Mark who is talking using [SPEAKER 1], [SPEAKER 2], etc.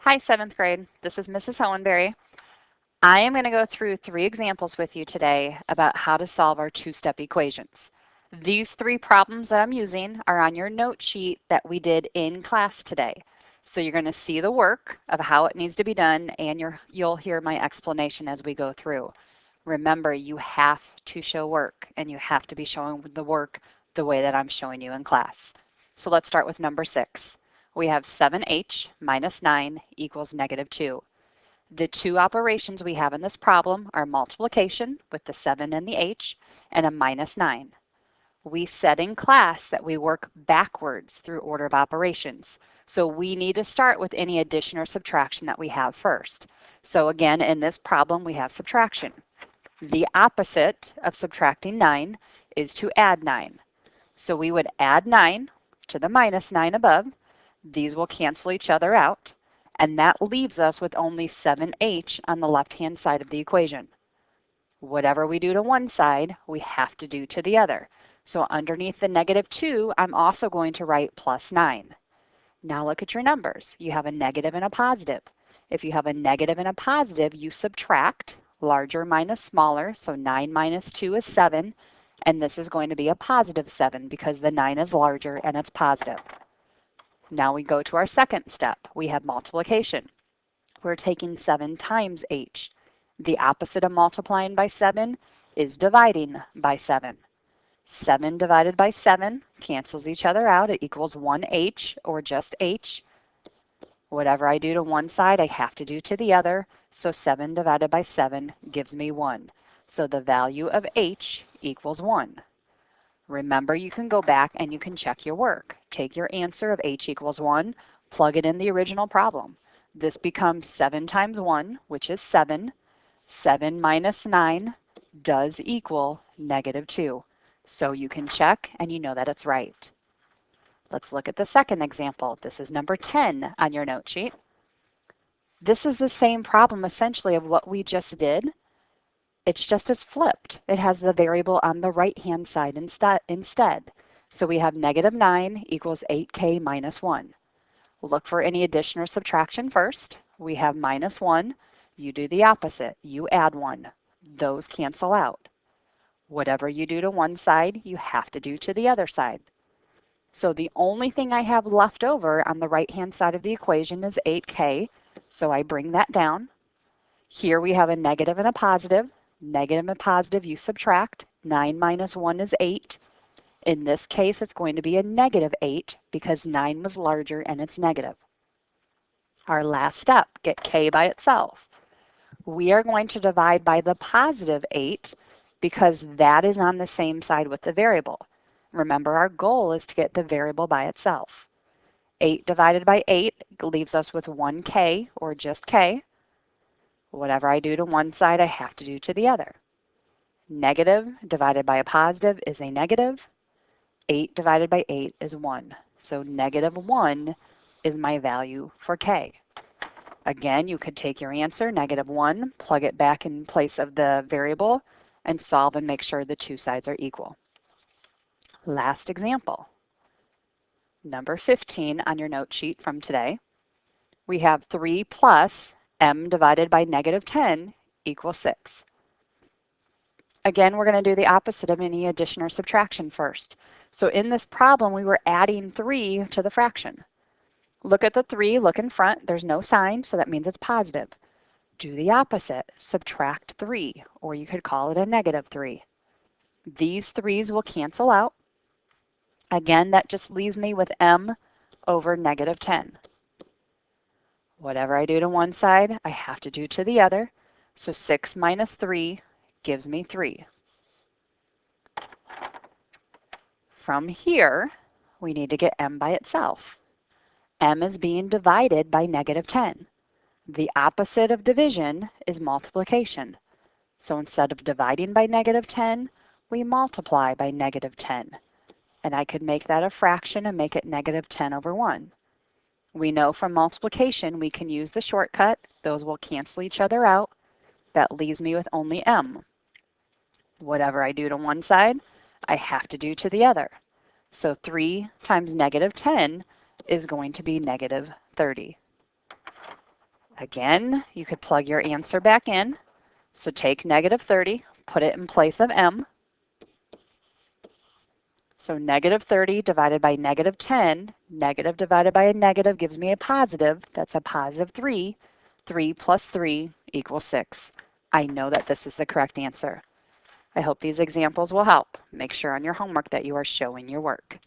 [SPEAKER 1] Hi, 7th grade. This is Mrs. Hohenberry. I am going to go through 3 examples with you today about how to solve our two-step equations. These 3 problems that I'm using are on your note sheet that we did in class today. So you're going to see the work of how it needs to be done, and you'll hear my explanation as we go through. Remember, you have to show work, and you have to be showing the work the way that I'm showing you in class. So let's start with number 6. We have 7h minus 9 equals negative 2. The 2 operations we have in this problem are multiplication with the 7 and the h and a minus 9. We said in class that we work backwards through order of operations. So we need to start with any addition or subtraction that we have first. So again, in this problem, we have subtraction. The opposite of subtracting 9 is to add 9. So we would add 9 to the minus 9 above. These will cancel each other out, and that leaves us with only 7h on the left-hand side of the equation. Whatever we do to one side, we have to do to the other. So underneath the negative 2, I'm also going to write plus 9. Now look at your numbers. You have a negative and a positive. If you have a negative and a positive, you subtract, larger minus smaller, so 9 minus 2 is 7, and this is going to be a positive 7 because the 9 is larger and it's positive. Now we go to our second step. We have multiplication. We're taking 7 times h. The opposite of multiplying by 7 is dividing by 7. 7 divided by 7 cancels each other out. It equals 1h, or just h. Whatever I do to one side, I have to do to the other. So 7 divided by 7 gives me 1. So the value of h equals 1. Remember, you can go back and you can check your work. Take your answer of h equals 1, plug it in the original problem. This becomes 7 times 1, which is 7. 7 minus 9 does equal negative 2. So you can check and you know that it's right. Let's look at the second example. This is number 10 on your note sheet. This is the same problem essentially of what we just did. It's just as flipped. It has the variable on the right-hand side instead. So we have negative 9 equals 8k minus 1. Look for any addition or subtraction first. We have minus 1. You do the opposite. You add 1. Those cancel out. Whatever you do to one side, you have to do to the other side. So the only thing I have left over on the right-hand side of the equation is 8k. So I bring that down. Here we have a negative and a positive. Negative and positive, you subtract. 9 minus 1 is 8. In this case, it's going to be a negative 8 because 9 was larger and it's negative. Our last step, get k by itself. We are going to divide by the positive 8 because that is on the same side with the variable. Remember, our goal is to get the variable by itself. 8 divided by 8 leaves us with 1k, or just k. Whatever I do to one side, I have to do to the other. Negative divided by a positive is a negative. 8 divided by 8 is 1. So negative 1 is my value for k. Again, you could take your answer, negative 1, plug it back in place of the variable, and solve and make sure the two sides are equal. Last example. Number 15 on your note sheet from today. We have 3 plus m divided by negative 10 equals 6. Again, we're going to do the opposite of any addition or subtraction first. So in this problem, we were adding 3 to the fraction. Look at the 3, look in front. There's no sign, so that means it's positive. Do the opposite. Subtract 3, or you could call it a negative 3. These 3's will cancel out. Again, that just leaves me with m over negative 10. Whatever I do to one side, I have to do to the other. So 6 minus 3 gives me 3. From here, we need to get m by itself. M is being divided by negative 10. The opposite of division is multiplication. So instead of dividing by negative 10, we multiply by negative 10. And I could make that a fraction and make it negative 10 over 1. We know from multiplication we can use the shortcut. Those will cancel each other out. That leaves me with only m. Whatever I do to one side, I have to do to the other. So 3 times negative 10 is going to be negative 30. Again, you could plug your answer back in. So take negative 30, put it in place of m. So negative 30 divided by negative 10, negative divided by a negative gives me a positive. That's a positive 3. 3 plus 3 equals 6. I know that this is the correct answer. I hope these examples will help. Make sure on your homework that you are showing your work.